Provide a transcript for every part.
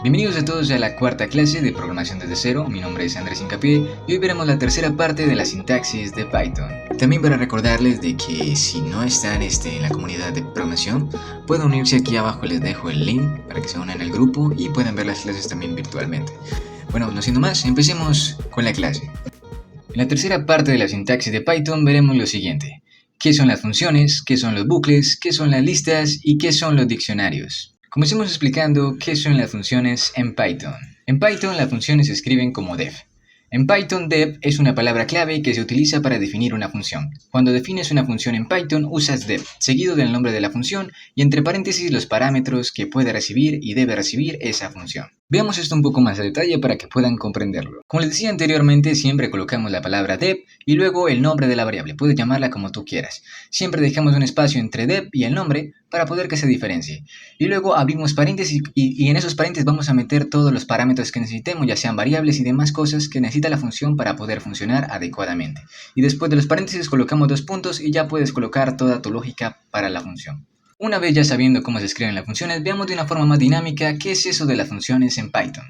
Bienvenidos a todos a la cuarta clase de programación desde cero. Mi nombre es Andrés Hincapié y hoy veremos la tercera parte de la sintaxis de Python. También para recordarles de que si no están en la comunidad de programación, pueden unirse. Aquí abajo les dejo el link para que se unan al grupo y puedan ver las clases también virtualmente. Bueno, no siendo más, empecemos con la clase. En la tercera parte de la sintaxis de Python veremos lo siguiente: qué son las funciones, qué son los bucles, qué son las listas y qué son los diccionarios. Comencemos explicando qué son las funciones en Python. En Python las funciones se escriben como def. En Python, def es una palabra clave que se utiliza para definir una función. Cuando defines una función en Python, usas def, seguido del nombre de la función y entre paréntesis los parámetros que puede recibir y debe recibir esa función. Veamos esto un poco más a detalle para que puedan comprenderlo. Como les decía anteriormente, siempre colocamos la palabra def y luego el nombre de la variable. Puedes llamarla como tú quieras. Siempre dejamos un espacio entre def y el nombre para poder que se diferencie. Y luego abrimos paréntesis y en esos paréntesis vamos a meter todos los parámetros que necesitemos, ya sean variables y demás cosas que necesita la función para poder funcionar adecuadamente. Y después de los paréntesis colocamos dos puntos y ya puedes colocar toda tu lógica para la función. Una vez ya sabiendo cómo se escriben las funciones, veamos de una forma más dinámica qué es eso de las funciones en Python.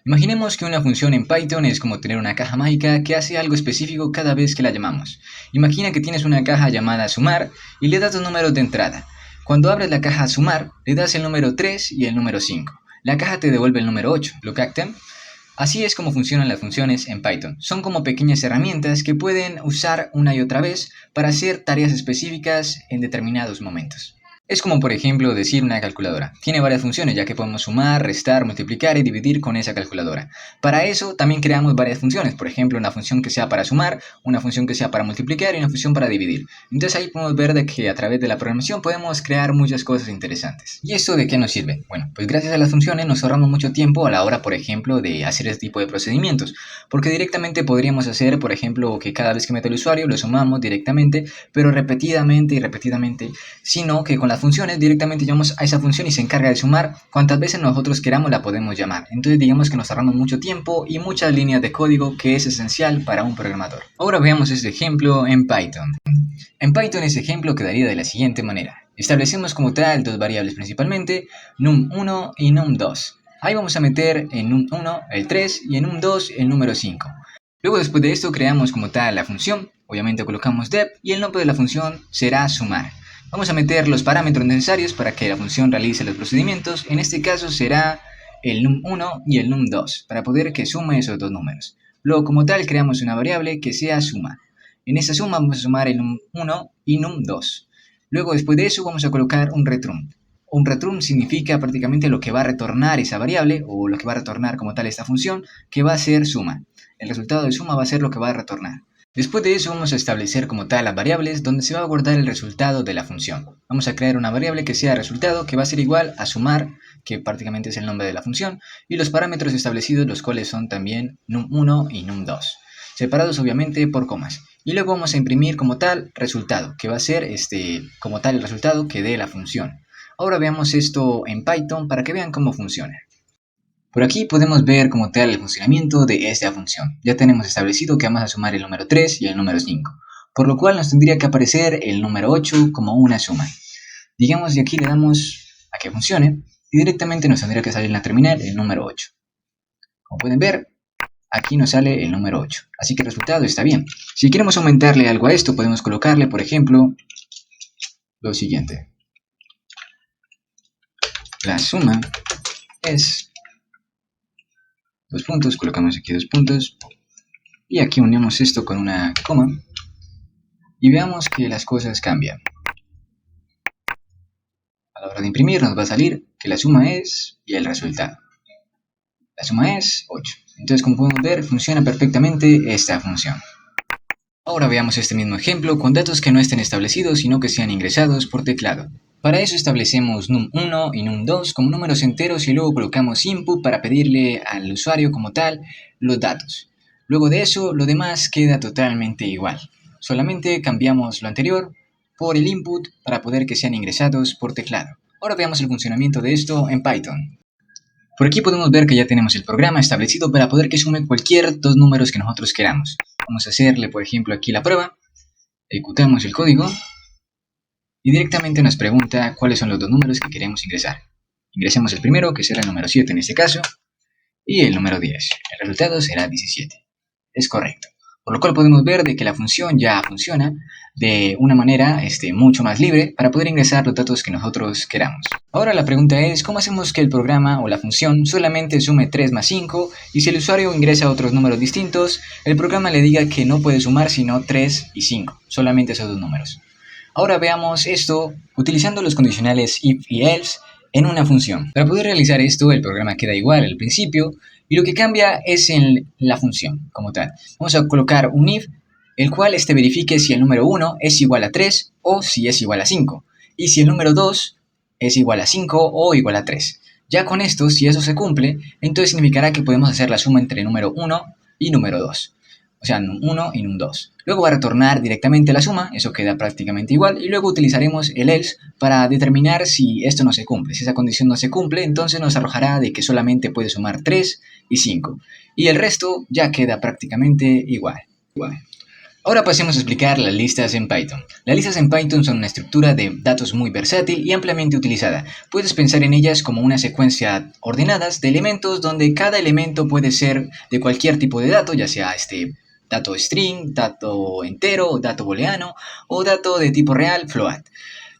Imaginemos que una función en Python es como tener una caja mágica que hace algo específico cada vez que la llamamos. Imagina que tienes una caja llamada sumar y le das dos números de entrada. Cuando abres la caja sumar, le das el número 3 y el número 5. La caja te devuelve el número 8. ¿Lo captan? Así es como funcionan las funciones en Python. Son como pequeñas herramientas que pueden usar una y otra vez para hacer tareas específicas en determinados momentos. Es como por ejemplo decir una calculadora. Tiene varias funciones ya que podemos sumar, restar, multiplicar y dividir con esa calculadora. Para eso también creamos varias funciones. Por ejemplo, una función que sea para sumar, una función que sea para multiplicar y una función para dividir. Entonces ahí podemos ver de que a través de la programación podemos crear muchas cosas interesantes. ¿Y esto de qué nos sirve? Bueno, pues gracias a las funciones nos ahorramos mucho tiempo a la hora, por ejemplo, de hacer este tipo de procedimientos. Porque directamente podríamos hacer, por ejemplo, que cada vez que mete el usuario lo sumamos directamente, pero repetidamente y repetidamente, sino que con las funciones directamente llamamos a esa función y se encarga de sumar cuantas veces nosotros queramos la podemos llamar. Entonces digamos que nos ahorramos mucho tiempo y muchas líneas de código que es esencial para un programador. Ahora veamos este ejemplo en Python. En Python ese ejemplo quedaría de la siguiente manera. Establecemos como tal dos variables principalmente, num1 y num2. Ahí vamos a meter en num1 el 3 y en num2 el número 5. Luego después de esto creamos como tal la función, obviamente colocamos def y el nombre de la función será sumar. Vamos a meter los parámetros necesarios para que la función realice los procedimientos. En este caso será el num1 y el num2 para poder que sume esos dos números. Luego como tal creamos una variable que sea suma. En esta suma vamos a sumar el num1 y num2. Luego después de eso vamos a colocar un return. Un return significa prácticamente lo que va a retornar esa variable o lo que va a retornar como tal esta función, que va a ser suma. El resultado de suma va a ser lo que va a retornar. Después de eso vamos a establecer como tal las variables donde se va a guardar el resultado de la función. Vamos a crear una variable que sea resultado que va a ser igual a sumar, que prácticamente es el nombre de la función, y los parámetros establecidos, los cuales son también num1 y num2, separados obviamente por comas. Y luego vamos a imprimir como tal resultado, que va a ser como tal el resultado que dé la función. Ahora veamos esto en Python para que vean cómo funciona. Por aquí podemos ver como tal el funcionamiento de esta función. Ya tenemos establecido que vamos a sumar el número 3 y el número 5, por lo cual nos tendría que aparecer el número 8 como una suma. Digamos, de aquí le damos a que funcione y directamente nos tendría que salir en la terminal el número 8. Como pueden ver, aquí nos sale el número 8, así que el resultado está bien. Si queremos aumentarle algo a esto, podemos colocarle, por ejemplo, lo siguiente. La suma es... dos puntos, colocamos aquí dos puntos y aquí unimos esto con una coma y veamos que las cosas cambian. A la hora de imprimir nos va a salir que la suma es y el resultado. La suma es 8. Entonces, como podemos ver, funciona perfectamente esta función. Ahora veamos este mismo ejemplo con datos que no estén establecidos sino que sean ingresados por teclado. Para eso establecemos num1 y num2 como números enteros y luego colocamos input para pedirle al usuario como tal los datos. Luego de eso, lo demás queda totalmente igual. Solamente cambiamos lo anterior por el input para poder que sean ingresados por teclado. Ahora veamos el funcionamiento de esto en Python. Por aquí podemos ver que ya tenemos el programa establecido para poder que sume cualquier dos números que nosotros queramos. Vamos a hacerle, por ejemplo, aquí la prueba. Ejecutamos el código. Y directamente nos pregunta cuáles son los dos números que queremos ingresar. Ingresemos el primero, que será el número 7 en este caso, y el número 10. El resultado será 17. Es correcto. Por lo cual podemos ver de que la función ya funciona de una manera mucho más libre para poder ingresar los datos que nosotros queramos. Ahora la pregunta es, ¿cómo hacemos que el programa o la función solamente sume 3 más 5 y si el usuario ingresa otros números distintos, el programa le diga que no puede sumar sino 3 y 5, solamente esos dos números? Ahora veamos esto utilizando los condicionales if y else en una función. Para poder realizar esto, el programa queda igual al principio y lo que cambia es en la función como tal. Vamos a colocar un if, el cual verifique si el número 1 es igual a 3 o si es igual a 5, y si el número 2 es igual a 5 o igual a 3. Ya con esto, si eso se cumple, entonces significará que podemos hacer la suma entre número 1 y número 2. O sea, num 1 y num 2. Luego va a retornar directamente la suma, eso queda prácticamente igual, y luego utilizaremos el else para determinar si esto no se cumple. Si esa condición no se cumple, entonces nos arrojará de que solamente puede sumar 3 y 5. Y el resto ya queda prácticamente igual. Ahora pasemos a explicar las listas en Python. Las listas en Python son una estructura de datos muy versátil y ampliamente utilizada. Puedes pensar en ellas como una secuencia ordenadas de elementos donde cada elemento puede ser de cualquier tipo de dato, ya sea dato string, dato entero, dato booleano o dato de tipo real, float.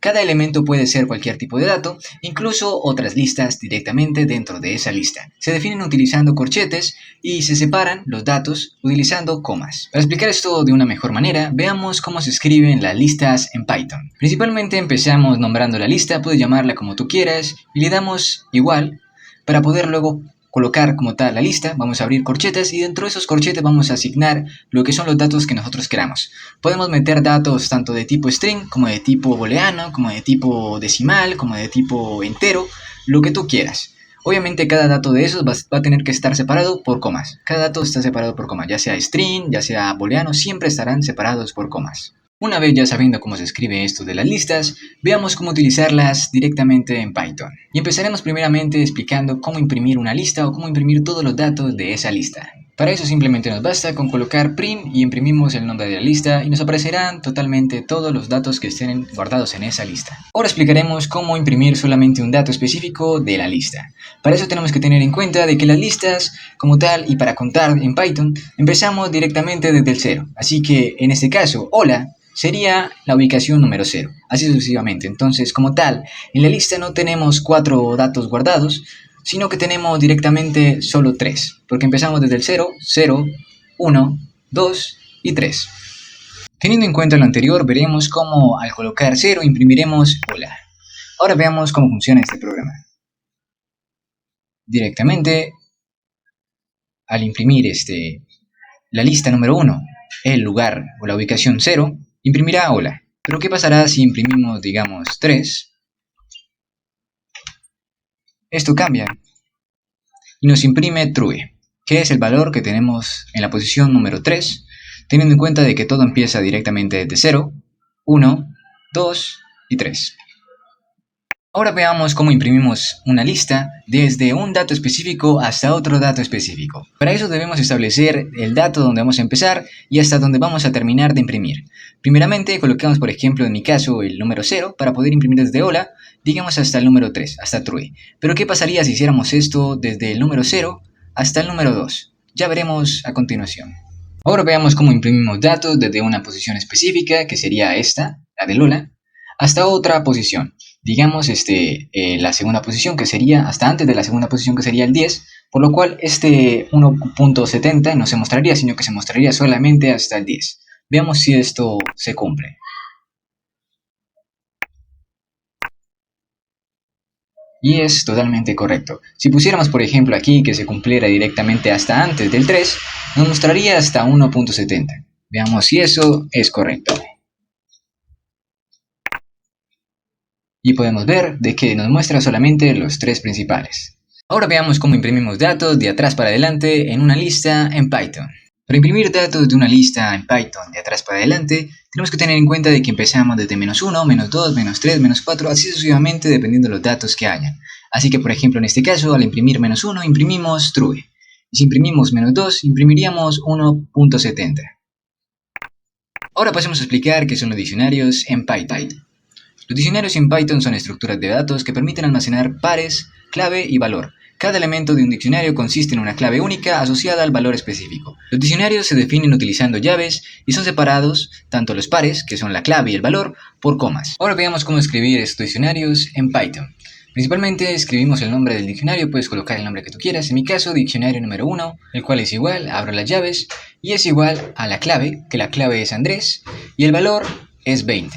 Cada elemento puede ser cualquier tipo de dato, incluso otras listas directamente dentro de esa lista. Se definen utilizando corchetes y se separan los datos utilizando comas. Para explicar esto de una mejor manera, veamos cómo se escriben las listas en Python. Principalmente empezamos nombrando la lista, puedes llamarla como tú quieras, y le damos igual para poder luego colocar como tal la lista. Vamos a abrir corchetes y dentro de esos corchetes vamos a asignar lo que son los datos que nosotros queramos. Podemos meter datos tanto de tipo string, como de tipo booleano, como de tipo decimal, como de tipo entero, lo que tú quieras. Obviamente cada dato de esos va a tener que estar separado por comas. Cada dato está separado por comas, ya sea string, ya sea booleano, siempre estarán separados por comas. Una vez ya sabiendo cómo se escribe esto de las listas, veamos cómo utilizarlas directamente en Python. Y empezaremos primeramente explicando cómo imprimir una lista o cómo imprimir todos los datos de esa lista. Para eso simplemente nos basta con colocar print y imprimimos el nombre de la lista y nos aparecerán totalmente todos los datos que estén guardados en esa lista. Ahora explicaremos cómo imprimir solamente un dato específico de la lista. Para eso tenemos que tener en cuenta de que las listas como tal y para contar en Python empezamos directamente desde el 0. Así que en este caso, hola sería la ubicación número 0, así sucesivamente. Entonces, como tal, en la lista no tenemos 4 datos guardados, sino que tenemos directamente solo 3, porque empezamos desde el 0, 0, 1, 2 y 3. Teniendo en cuenta lo anterior, veremos cómo al colocar 0 imprimiremos hola. Ahora veamos cómo funciona este programa. Directamente, al imprimir la lista número 1, el lugar o la ubicación 0, imprimirá hola. Pero ¿qué pasará si imprimimos, digamos, 3? Esto cambia y nos imprime true, que es el valor que tenemos en la posición número 3, teniendo en cuenta de que todo empieza directamente desde 0, 1, 2 y 3. Ahora veamos cómo imprimimos una lista desde un dato específico hasta otro dato específico. Para eso debemos establecer el dato donde vamos a empezar y hasta donde vamos a terminar de imprimir. Primeramente colocamos, por ejemplo, en mi caso, el número 0 para poder imprimir desde hola, digamos hasta el número 3, hasta true. Pero ¿qué pasaría si hiciéramos esto desde el número 0 hasta el número 2? Ya veremos a continuación. Ahora veamos cómo imprimimos datos desde una posición específica, que sería esta, la del hola, hasta otra posición. Digamos la segunda posición, que sería hasta antes de la segunda posición, que sería el 10, por lo cual 1.70 no se mostraría, sino que se mostraría solamente hasta el 10. Veamos si esto se cumple. Y es totalmente correcto. Si pusiéramos, por ejemplo, aquí que se cumpliera directamente hasta antes del 3, nos mostraría hasta 1.70. Veamos si eso es correcto. Y podemos ver de que nos muestra solamente los 3 principales. Ahora veamos cómo imprimimos datos de atrás para adelante en una lista en Python. Para imprimir datos de una lista en Python de atrás para adelante, tenemos que tener en cuenta de que empezamos desde -1, -2, -3, -4, así sucesivamente dependiendo de los datos que hayan. Así que, por ejemplo, en este caso, al imprimir -1, imprimimos true. Y si imprimimos -2, imprimiríamos 1.70. Ahora pasemos a explicar qué son los diccionarios en Python. Los diccionarios en Python son estructuras de datos que permiten almacenar pares clave y valor. Cada elemento de un diccionario consiste en una clave única asociada al valor específico. Los diccionarios se definen utilizando llaves y son separados, tanto los pares, que son la clave y el valor, por comas. Ahora veamos cómo escribir estos diccionarios en Python. Principalmente escribimos el nombre del diccionario, puedes colocar el nombre que tú quieras. En mi caso, diccionario número 1, el cual es igual, abro las llaves, y es igual a la clave, que la clave es Andrés, y el valor es 20.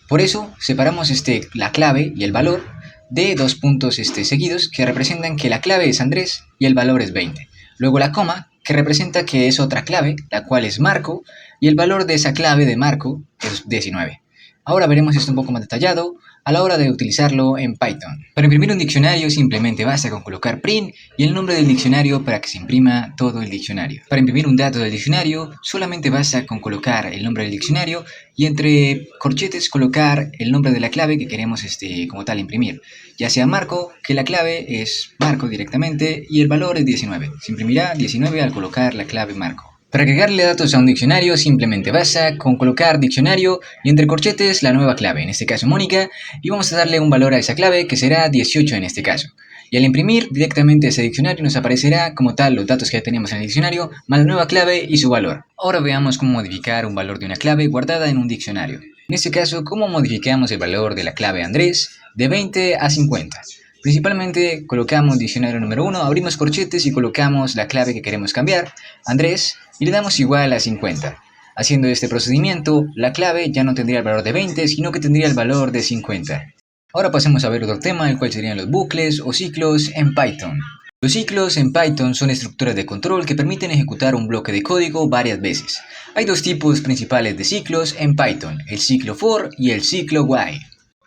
Por eso separamos la clave y el valor de dos puntos seguidos que representan que la clave es Andrés y el valor es 20. Luego la coma, que representa que es otra clave, la cual es Marco, y el valor de esa clave de Marco es 19. Ahora veremos esto un poco más detallado a la hora de utilizarlo en Python. Para imprimir un diccionario simplemente basta con colocar print y el nombre del diccionario para que se imprima todo el diccionario. Para imprimir un dato del diccionario solamente basta con colocar el nombre del diccionario y entre corchetes colocar el nombre de la clave que queremos como tal imprimir. Ya sea Marco, que la clave es Marco directamente y el valor es 19. Se imprimirá 19 al colocar la clave Marco. Para agregarle datos a un diccionario simplemente basta con colocar diccionario y entre corchetes la nueva clave, en este caso Mónica, y vamos a darle un valor a esa clave que será 18 en este caso. Y al imprimir directamente ese diccionario nos aparecerá como tal los datos que ya teníamos en el diccionario, más la nueva clave y su valor. Ahora veamos cómo modificar un valor de una clave guardada en un diccionario. En este caso, cómo modificamos el valor de la clave Andrés de 20 a 50. Principalmente colocamos diccionario número 1, abrimos corchetes y colocamos la clave que queremos cambiar, Andrés, y le damos igual a 50. Haciendo este procedimiento, la clave ya no tendría el valor de 20, sino que tendría el valor de 50. Ahora pasemos a ver otro tema, el cual serían los bucles o ciclos en Python. Los ciclos en Python son estructuras de control que permiten ejecutar un bloque de código varias veces. Hay dos tipos principales de ciclos en Python, el ciclo for y el ciclo while.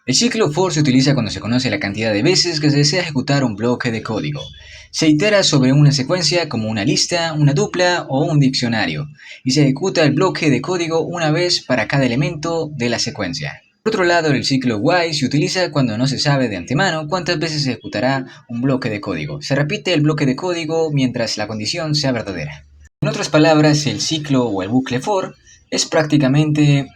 El ciclo for se utiliza cuando se conoce la cantidad de veces que se desea ejecutar un bloque de código. Se itera sobre una secuencia como una lista, una tupla o un diccionario, y se ejecuta el bloque de código una vez para cada elemento de la secuencia. Por otro lado, el ciclo while se utiliza cuando no se sabe de antemano cuántas veces se ejecutará un bloque de código. Se repite el bloque de código mientras la condición sea verdadera. En otras palabras, el ciclo o el bucle for es prácticamente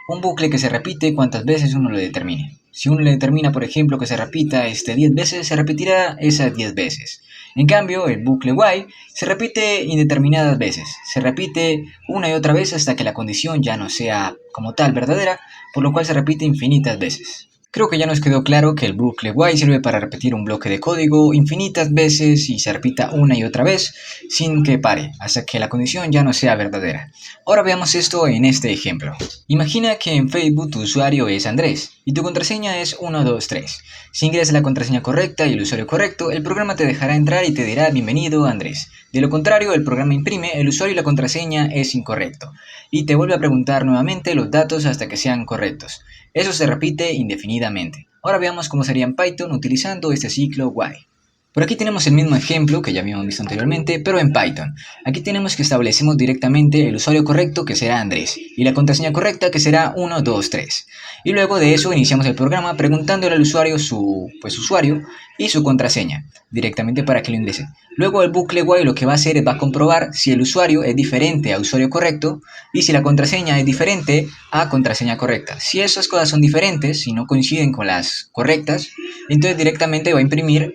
un bucle que se repite cuantas veces uno lo determine. Si uno le determina, por ejemplo, que se repita 10 veces, se repetirá esas 10 veces. En cambio, el bucle while se repite indeterminadas veces. Se repite una y otra vez hasta que la condición ya no sea como tal verdadera, por lo cual se repite infinitas veces. Creo que ya nos quedó claro que el bucle while sirve para repetir un bloque de código infinitas veces y se repita una y otra vez sin que pare, hasta que la condición ya no sea verdadera. Ahora veamos esto en este ejemplo. Imagina que en Facebook tu usuario es Andrés y tu contraseña es 123. Si ingresas la contraseña correcta y el usuario correcto, el programa te dejará entrar y te dirá bienvenido Andrés. De lo contrario, el programa imprime el usuario y la contraseña es incorrecto y te vuelve a preguntar nuevamente los datos hasta que sean correctos. Eso se repite indefinidamente. Ahora veamos cómo sería en Python utilizando este ciclo while. Por aquí tenemos el mismo ejemplo que ya habíamos visto anteriormente, pero en Python. Aquí tenemos que establecemos directamente el usuario correcto, que será Andrés, y la contraseña correcta, que será 123. Y luego de eso iniciamos el programa preguntándole al usuario su usuario y su contraseña, directamente para que lo ingrese. Luego el bucle while lo que va a hacer es va a comprobar si el usuario es diferente a usuario correcto y si la contraseña es diferente a contraseña correcta. Si esas cosas son diferentes, si no coinciden con las correctas, entonces directamente va a imprimir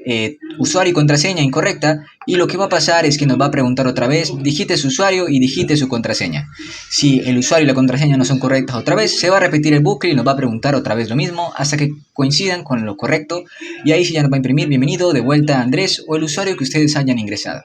usuario y contraseña incorrecta y lo que va a pasar es que nos va a preguntar otra vez, digite su usuario y digite su contraseña. Si el usuario y la contraseña no son correctas otra vez, se va a repetir el bucle y nos va a preguntar otra vez lo mismo hasta que coincidan con lo correcto y ahí sí ya nos va a imprimir bienvenido de vuelta a Andrés o el usuario que ustedes hayan ingresado.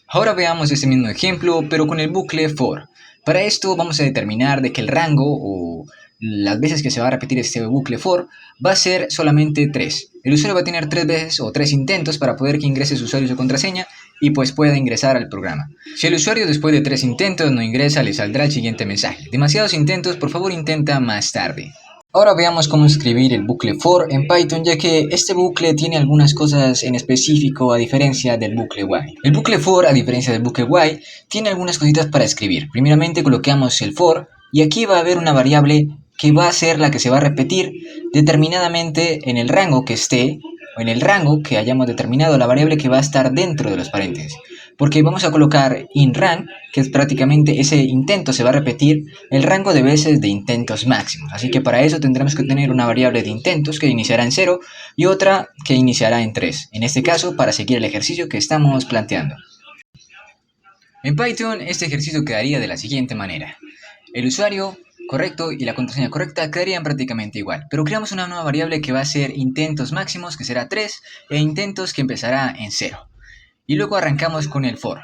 Ahora veamos este mismo ejemplo pero con el bucle for. Para esto vamos a determinar de que el rango o las veces que se va a repetir este bucle for va a ser solamente 3. El usuario va a tener 3 veces o 3 intentos para poder que ingrese su usuario y su contraseña y pues pueda ingresar al programa. Si el usuario después de 3 intentos no ingresa, le saldrá el siguiente mensaje: demasiados intentos, por favor intenta más tarde. Ahora veamos cómo escribir el bucle for en Python, ya que este bucle tiene algunas cosas en específico a diferencia del bucle while. El bucle for, a diferencia del bucle while, tiene algunas cositas para escribir. Primeramente colocamos el for y aquí va a haber una variable que va a ser la que se va a repetir determinadamente en el rango que esté o en el rango que hayamos determinado, la variable que va a estar dentro de los paréntesis. porque vamos a colocar inRank, que es prácticamente ese intento se va a repetir el rango de veces de intentos máximos. Así que para eso tendremos que tener una variable de intentos que iniciará en 0 y otra que iniciará en 3. En este caso, para seguir el ejercicio que estamos planteando. En Python, este ejercicio quedaría de la siguiente manera. El usuario correcto y la contraseña correcta quedarían prácticamente igual, pero creamos una nueva variable que va a ser intentos máximos, que será 3, e intentos, que empezará en 0. Y luego arrancamos con el for,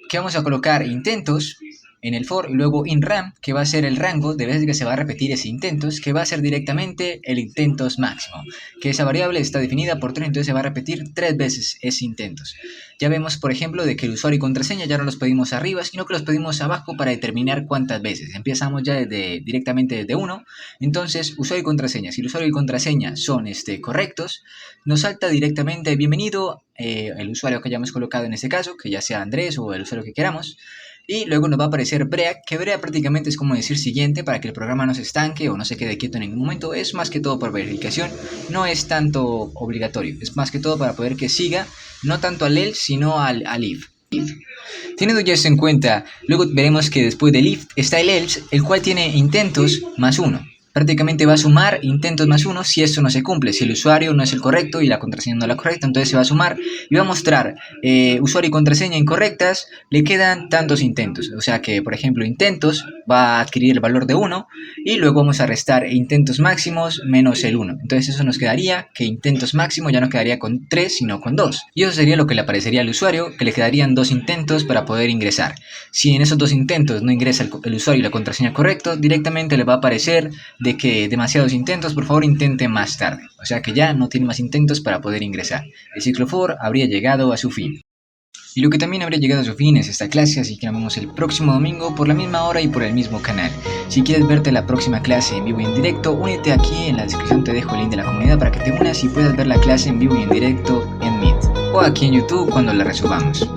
que vamos a colocar intentos en el for y luego inRank, que va a ser el rango de veces que se va a repetir ese intentos, que va a ser directamente el intentos máximo, que esa variable está definida por 3, entonces se va a repetir 3 veces ese intentos. Ya vemos, por ejemplo, de que el usuario y contraseña ya no los pedimos arriba, sino que los pedimos abajo para determinar cuántas veces. Empezamos ya directamente desde 1, entonces usuario y contraseña. Si el usuario y contraseña son correctos, nos salta directamente bienvenido el usuario que hayamos colocado en este caso, que ya sea Andrés o el usuario que queramos. Y luego nos va a aparecer break, que break prácticamente es como decir siguiente, para que el programa no se estanque o no se quede quieto en ningún momento. Es más que todo por verificación, no es tanto obligatorio, es más que todo para poder que siga, no tanto al else, sino al if. Teniendo ya esto en cuenta, luego veremos que después del if está el else, el cual tiene intentos más 1. Prácticamente va a sumar intentos más 1 si esto no se cumple. Si el usuario no es el correcto y la contraseña no es la correcta, entonces se va a sumar y va a mostrar usuario y contraseña incorrectas, le quedan tantos intentos. O sea que, por ejemplo, intentos va a adquirir el valor de 1 y luego vamos a restar intentos máximos menos el 1. Entonces eso nos quedaría que intentos máximos ya no quedaría con 3, sino con 2. Y eso sería lo que le aparecería al usuario, que le quedarían 2 intentos para poder ingresar. Si en esos 2 intentos no ingresa el usuario y la contraseña correcto, directamente le va a aparecer de que demasiados intentos, por favor intente más tarde. O sea que ya no tiene más intentos para poder ingresar. El ciclo for habría llegado a su fin. Y lo que también habría llegado a su fin es esta clase, así que nos vemos el próximo domingo por la misma hora y por el mismo canal. Si quieres verte la próxima clase en vivo y en directo, únete aquí, en la descripción te dejo el link de la comunidad para que te unas y puedas ver la clase en vivo y en directo en Meet, o aquí en YouTube cuando la resubamos.